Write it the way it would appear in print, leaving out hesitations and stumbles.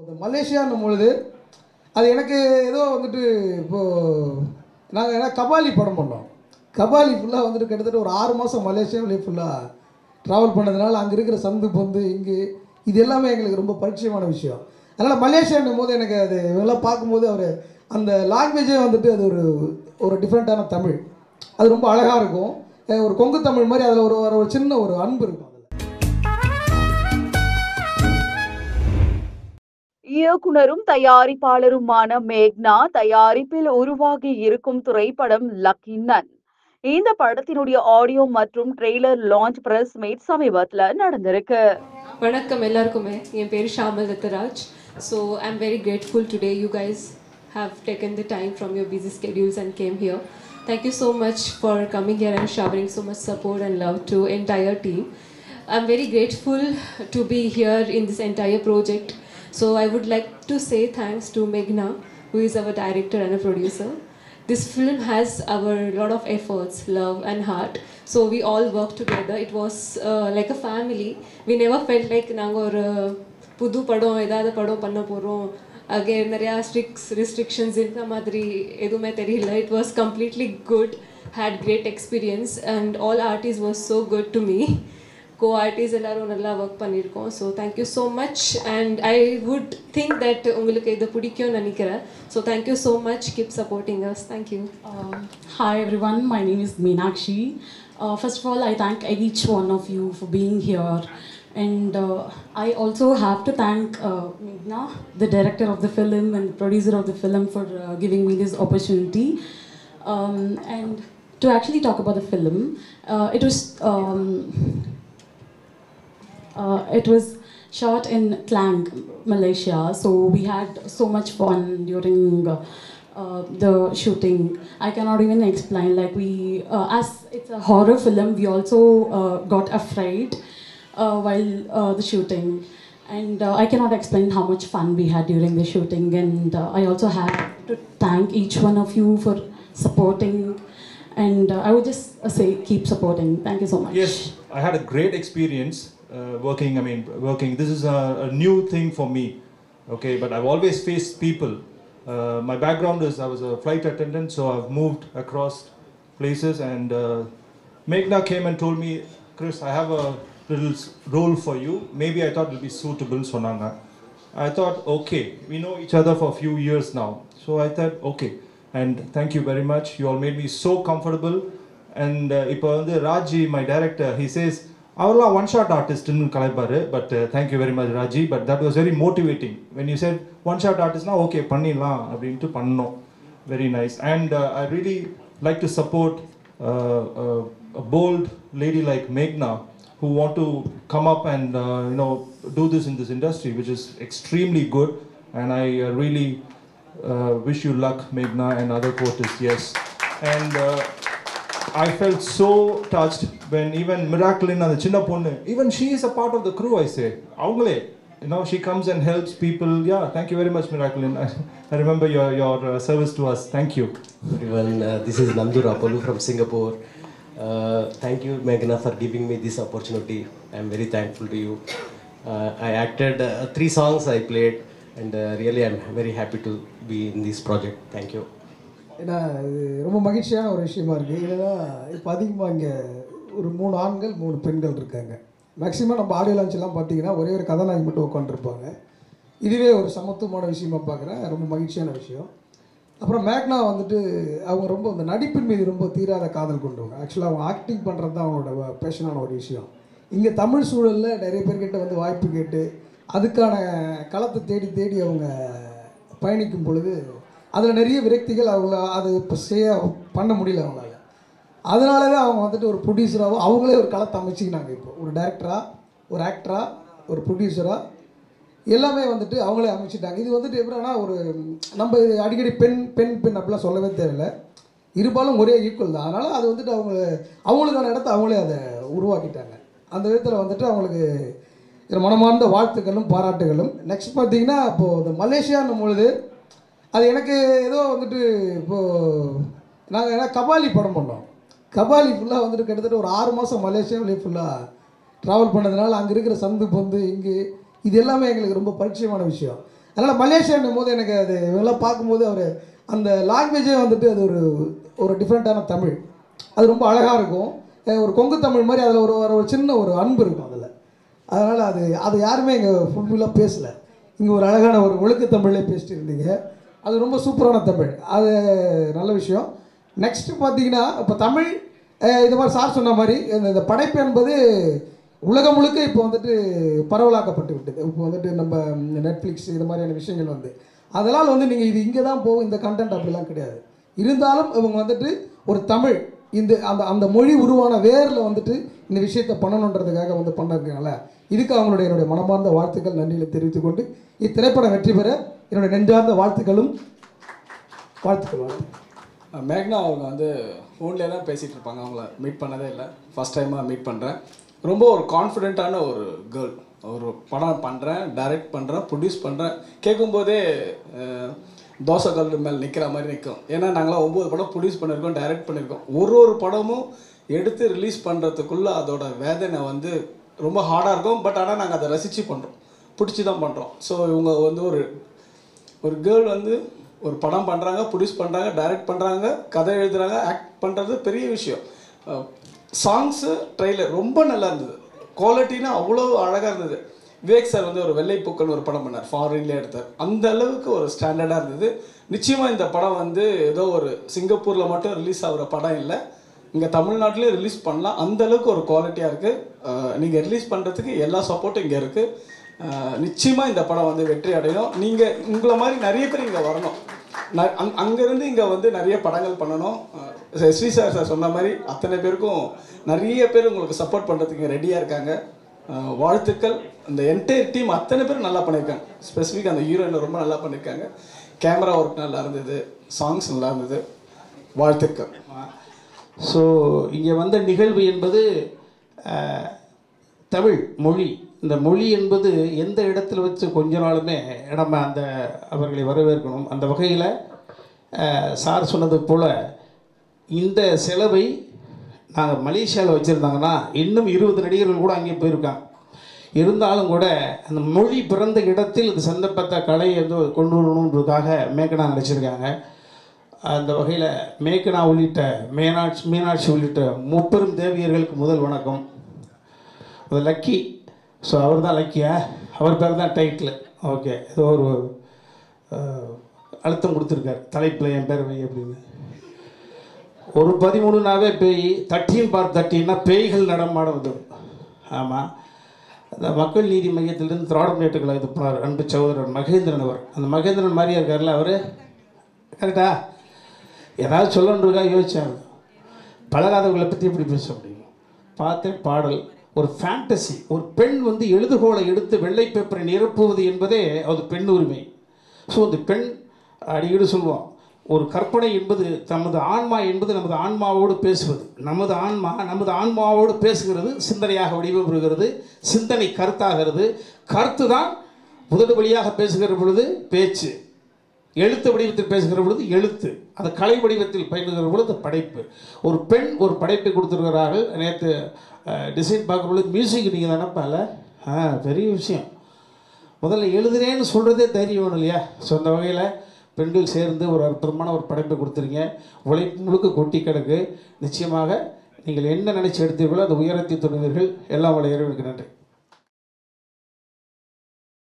இந்த மலேசியான்னும் பொழுது அது எனக்கு ஏதோ வந்துட்டு இப்போது நாங்கள் ஏன்னா கபாலி படம் பண்ணோம். கபாலி ஃபுல்லாக வந்துட்டு கிட்டத்தட்ட ஒரு 6 மாதம் மலேசியாவிலே ஃபுல்லாக ட்ராவல் பண்ணதுனால அங்கே இருக்கிற சந்து பொந்து இங்கு இது எல்லாமே எங்களுக்கு ரொம்ப பரிச்சயமான விஷயம். அதனால் மலேசியான்னும் போது எனக்கு அது இதெல்லாம் பார்க்கும்போது அவர் அந்த லாங்குவேஜே வந்துட்டு அது ஒரு டிஃப்ரெண்ட்டான தமிழ். அது ரொம்ப அழகாக இருக்கும். ஒரு கொங்கு தமிழ் மாதிரி அதில் ஒரு சின்ன ஒரு அன்பு இருக்கும். இயக்குனரும் தயாரிப்பாளருமான மேக்னா தயாரிப்பில் உருவாகி இருக்கும் திரைப்படம் லக்கி நன். இந்த படத்தினுடைய ஆடியோ மற்றும் ட்ரெய்லர் லான்ச் பிரஸ் மீட் சமீபத்தில் நடந்திருக்கு. வணக்கம் எல்லாருக்குமே. என் பேர் Shamal Ratharaj. So I am very grateful today you guys have taken the time from your busy schedules and came here. Thank you so much for coming here and showering so much support and love to entire team. I'm very grateful to be here in this entire project. So I would like to say thanks to Meghna, who is our director and a producer. This film has our lot of efforts, love and heart. So we all work together. It was like a family. We never felt like நாங்கள் ஒரு புது படம் ஏதாவது படம் பண்ண போகிறோம், அங்கே நிறையா restrictions இந்த மாதிரி எதுவுமே தெரியல. It was completely good, had great experience and all artists were so good to me. Co-artists எல்லாரும் நல்லா ஒர்க் பண்ணியிருக்கோம். So thank you so much and I would think that உங்களுக்கு இது பிடிக்கும்னு நினைக்கிறேன். So thank you so much, keep supporting us. Thank you. Hi everyone, my name is Meenakshi. First of all, I thank each one of you for being here. And I also have to thank Meghna, the director of the film and the producer of the film, for giving me this opportunity. And to actually talk about the film, it was shot in Klang, Malaysia. So we had so much fun during the shooting. I cannot even explain. Like as it's a horror film, we also got afraid while the shooting. And I cannot explain how much fun we had during the shooting. And I also have to thank each one of you for supporting. And I would just say keep supporting. Thank you so much. Yes, I had a great experience working. This is a new thing for me, okay? But I've always faced people. My background is I was a flight attendant, so I've moved across places. And Meghna came and told me, Chris, I have a little role for you. Maybe I thought it'll be suitable, sonanga. I thought, okay, we know each other for a few years now. So I thought, okay. And thank you very much. You all made me so comfortable. And இப்போ வந்து Raji, my director, he says, அவர்லாம் one shot artist ன்னு கலைப்பாரு. But thank you very much Raji. But that was very motivating. When you said one shot artist, now okay, பண்ணிடலாம் அப்படின்ட்டு பண்ணோம். Very nice. And I really like to support a bold lady like Meghna, who want to come up and do this in this industry, which is extremely good. And I really wish you luck, Meghna and other co-artists. Yes. And I felt so touched when even Miraculin and the Chinna Ponnu, even she is a part of the crew, I say. Avangale, she comes and helps people. Yeah, thank you very much, Miraculin. I remember your service to us. Thank you. Everyone, this is Nandu Rapolu from Singapore. Thank you, Meghna, for giving me this opportunity. I am very thankful to you. I acted 3 songs I played, and really I am very happy to be in this project. Thank you. ஏன்னா இது ரொம்ப மகிழ்ச்சியான ஒரு விஷயமா இருக்குது. ஏன்னா இப்போ அதிகமாக இங்கே ஒரு 3 ஆண்கள் 3 பெண்கள் இருக்காங்க. மேக்ஸிமம் நம்ம ஆடியோ லான்ச்லாம் பார்த்தீங்கன்னா ஒரே ஒரு கதாநாயகி மட்டும் உட்காந்துருப்பாங்க. இதுவே ஒரு சமத்துவமான விஷயமா பார்க்குறேன். ரொம்ப மகிழ்ச்சியான விஷயம். அப்புறம் மேக்னா வந்துட்டு அவங்க ரொம்ப அந்த நடிப்பின் மீது ரொம்ப தீராத காதல் கொண்டவங்க. ஆக்சுவலாக அவங்க ஆக்டிங் பண்ணுறது தான் அவங்களோட பேஷனான ஒரு விஷயம். இங்கே தமிழ் சூழலில் நிறைய பேர்கிட்ட வந்து வாய்ப்பு கேட்டு அதுக்கான களத்தை தேடி தேடி அவங்க பயணிக்கும் பொழுது அதில் நிறைய விரக்திகள் அவங்கள அது இப்போ பண்ண முடியல அவங்களால. அதனாலவே அவங்க வந்துட்டு ஒரு ப்ரொடியூசராகவும் அவங்களே ஒரு களத்தை அமைச்சிக்கினாங்க. இப்போ ஒரு டைரக்டராக, ஒரு ஆக்டராக, ஒரு ப்ரொடியூசராக எல்லாமே வந்துட்டு அவங்களே அமைச்சிட்டாங்க. இது வந்துட்டு எப்படின்னா ஒரு நம்ம அடிக்கடி பெண் பெண் பெண் அப்படிலாம் சொல்லவே தேவையில்லை. இருபாலும் ஒரே ஈக்குவல் தான். அதனால் அது வந்துட்டு அவங்களுக்கான இடத்த அவங்களே அதை உருவாக்கிட்டாங்க. அந்த விதத்தில் வந்துட்டு அவங்களுக்கு மனமார்ந்த வாழ்த்துக்களும் பாராட்டுகளும். நெக்ஸ்ட் பார்த்தீங்கன்னா இப்போது இந்த மலேசியான்னும் பொழுது அது எனக்கு ஏதோ வந்துட்டு இப்போது நாங்கள் ஏன்னா கபாலி படம் பண்ணோம். கபாலி ஃபுல்லாக வந்துட்டு கிட்டத்தட்ட ஒரு 6 மாதம் மலேசியாவிலே ஃபுல்லாக ட்ராவல் பண்ணதுனால அங்கே இருக்கிற சந்து பொந்து இங்கு இது எல்லாமே எங்களுக்கு ரொம்ப பரிச்சயமான விஷயம். அதனால் மலேசியான்னும் போது எனக்கு அது இதெல்லாம் பார்க்கும்போது அவர் அந்த லாங்குவேஜே வந்துட்டு அது ஒரு டிஃப்ரெண்ட்டான தமிழ், அது ரொம்ப அழகாக இருக்கும். ஒரு கொங்கு தமிழ் மாதிரி அதில் ஒரு சின்ன ஒரு அன்பு இருக்கும் அதில். அதனால் அது யாருமே இங்கே ஃபுல்லாக பேசலை. இங்கே ஒரு அழகான ஒரு ஒழுக்க தமிழ்லேயே பேசிட்டு இருந்தீங்க. அது ரொம்ப சூப்பரான தமிழ், அது நல்ல விஷயம். நெக்ஸ்ட்டு பார்த்தீங்கன்னா இப்போ தமிழ் இது மாதிரி சார் சொன்ன மாதிரி இந்த படைப்பு என்பது உலகம் முழுக்க இப்போ வந்துட்டு பரவலாக்கப்பட்டு விட்டது. இப்போ வந்துட்டு நம்ம நெட்ஃப்ளிக்ஸ் இது மாதிரியான விஷயங்கள் அதனால் நீங்கள் இது இங்கே தான் போகும், இந்த கண்டென்ட் அப்படிலாம் கிடையாது. இருந்தாலும் இவங்க வந்துட்டு ஒரு தமிழ் இந்த அந்த மொழி உருவான வேரில் வந்துட்டு இந்த விஷயத்தை பண்ணணுன்றதுக்காக பண்ணிருக்கனால இதுக்கு என்னுடைய மனமார்ந்த வாழ்த்துக்கள், நன்றிகளை தெரிவித்துக்கொண்டு இத்திரைப்படம் வெற்றி பெற என்னுடைய நெஞ்சார்ந்த வாழ்த்துக்கள். மேக்னா அவங்க ஃபோன்லேயே தான் பேசிகிட்டு இருப்பாங்க, அவங்கள மீட் பண்ணதே இல்லை, ஃபஸ்ட் டைமாக மீட் பண்ணுறேன். ரொம்ப ஒரு கான்ஃபிடென்ட்டான ஒரு கேர்ள். ஒரு படம் பண்ணுறேன், டைரக்ட் பண்ணுறேன், ப்ரொடியூஸ் பண்ணுறேன், கேட்கும்போதே தோசை கல் மேலே நிற்கிற மாதிரி நிற்கும். ஏன்னா நாங்களாம் 9 படம் ப்ரொடியூஸ் பண்ணியிருக்கோம், டைரக்ட் பண்ணியிருக்கோம். ஒரு படமும் எடுத்து ரிலீஸ் பண்ணுறதுக்குள்ளே அதோட வேதனை ரொம்ப ஹார்டாக இருக்கும். பட் ஆனால் நாங்கள் அதை ரசித்து பண்ணுறோம், பிடிச்சி தான் பண்ணுறோம். ஸோ இவங்க ஒரு கேர்ள் ஒரு படம் பண்ணுறாங்க, ப்ரொடியூஸ் பண்ணுறாங்க, டைரக்ட் பண்ணுறாங்க, கதை எழுதுகிறாங்க, ஆக்ட் பண்ணுறது பெரிய விஷயம். சாங்ஸு ட்ரெய்லர் ரொம்ப நல்லா இருந்தது, குவாலிட்டினா அவ்வளோ அழகாக இருந்தது. விவேக் சார் ஒரு வெள்ளைப்பூக்கள்னு ஒரு படம் பண்ணார், ஃபாரின்லேயே எடுத்தார். அந்த அளவுக்கு ஒரு ஸ்டாண்டர்டாக இருந்தது. நிச்சயமாக இந்த படம் ஏதோ ஒரு சிங்கப்பூரில் மட்டும் ரிலீஸ் ஆகிற படம் இல்லை, இங்கே தமிழ்நாட்டிலே ரிலீஸ் பண்ணலாம். அந்தளவுக்கு ஒரு குவாலிட்டியாக இருக்குது. நீங்கள் ரிலீஸ் பண்ணுறதுக்கு எல்லா சப்போர்ட்டும் இங்கே இருக்குது. நிச்சயமாக இந்த படம் வெற்றி அடையும். நீங்கள் உங்களை மாதிரி நிறைய பேர் இங்கே வரணும், அங்கேருந்து இங்கே நிறைய படங்கள் பண்ணணும். ஸ்ரீ சார் சொன்ன மாதிரி அத்தனை பேருக்கும் நிறைய பேர் உங்களுக்கு சப்போர்ட் பண்ணுறதுக்கு ரெடியாக இருக்காங்க. வாழ்த்துக்கள். அந்த என்டையர் டீம் அத்தனை பேரும் நல்லா பண்ணியிருக்காங்க. ஸ்பெசிஃபிக் அந்த ஹீரோயின் ரொம்ப நல்லா பண்ணியிருக்காங்க. கேமரா ஒர்க் நல்லா இருந்தது, சாங்ஸ் நல்லா இருந்தது. வாழ்த்துக்கள். ஸோ இங்கே வந்த நிகழ்வு என்பது தமிழ் மொழி. இந்த மொழி என்பது எந்த இடத்துல வச்சு கொஞ்ச நாளுமே நம்ம அவர்களை வரவேற்கணும். அந்த வகையில் சார் சொன்னது போல் இந்த செலவை நாங்கள் மலேசியாவில் வச்சுருந்தாங்கன்னா இன்னும் 20 நடிகர்கள் கூட அங்கே போயிருக்காங்க. இருந்தாலும் கூட அந்த மொழி பிறந்த இடத்தில் இது சந்தர்ப்பத்த கலையை கொண்டு வரணுன்றதுக்காக மேக்கனா நினச்சிருக்காங்க. அந்த வகையில் மேக்கனா உள்ளிட்ட மீனாட்சி உள்ளிட்ட முப்பெரும் தேவியர்களுக்கு முதல் வணக்கம். அது லக்கி. ஸோ அவர் தான் லக்கியா, அவர் பேர் தான் டைட்டில். ஓகே, ஏதோ ஒரு அழுத்தம் கொடுத்துருக்கார் தலைப்பில் என் பேர் வை அப்படின்னு. ஒரு 13நாவே பேய், தட்டியும் பார்த்து தட்டின்னா பேய்கள் நடமாடுவது. ஆமாம், அந்த மக்கள் நீதி மையத்திலிருந்து திராவிட கழகத்து போனார் அன்பு சகோதரர் மகேந்திரன். அந்த மகேந்திரன் மாதிரியா இருக்கார்ல அவர், கரெக்டா? ஏதாவது சொல்லணுன்றதுக்காக யோசிச்சாங்க. பழகாதவர்களை பற்றி எப்படி பேச முடியும்? பார்த்தேன் பாடல், ஒரு ஃபேண்டசி. ஒரு பெண் எழுதுகோலை எடுத்து வெள்ளை பேப்பரை நிரப்புவது என்பதே அது பெண் உரிமை. ஸோ அந்த பெண் அடிக்கடி சொல்லுவோம், ஒரு கற்பனை என்பது நமது ஆன்மா என்பது நமது ஆன்மாவோடு பேசுவது. நமது ஆன்மாவோடு பேசுகிறது, சிந்தனையாக வடிவம் பெறுகிறது, சிந்தனை கருத்தாகிறது, கருத்து தான் உதடு வழியாக பேசுகிற பொழுது பேச்சு, எழுத்து வடிவத்தில் பேசுகிற பொழுது எழுத்து, அந்த கலை வடிவத்தில் பயிலுகிற பொழுது படைப்பு. ஒரு பெண் ஒரு படைப்பை கொடுத்துருக்கிறார்கள். நேற்று டிசைன் பார்க்குற பொழுது மியூசிக் நீங்கள் நினைப்பால பெரிய விஷயம். முதல்ல எழுதுறேன்னு சொல்கிறதே தைரியம் வேணும் இல்லையா? ஸோ அந்த வகையில் பெண்கள் சேர்ந்து ஒரு அற்புதமான ஒரு படைப்பை கொடுத்துருங்க. உழைப்பு முழுக்க கொட்டி கிடக்கு. நிச்சயமாக நீங்கள் என்ன நினச்சி எடுத்தீர்களோ அந்த உயரத்தை தொடுவீர்கள். எல்லாம் வள இறைவனுக்கு நன்றி.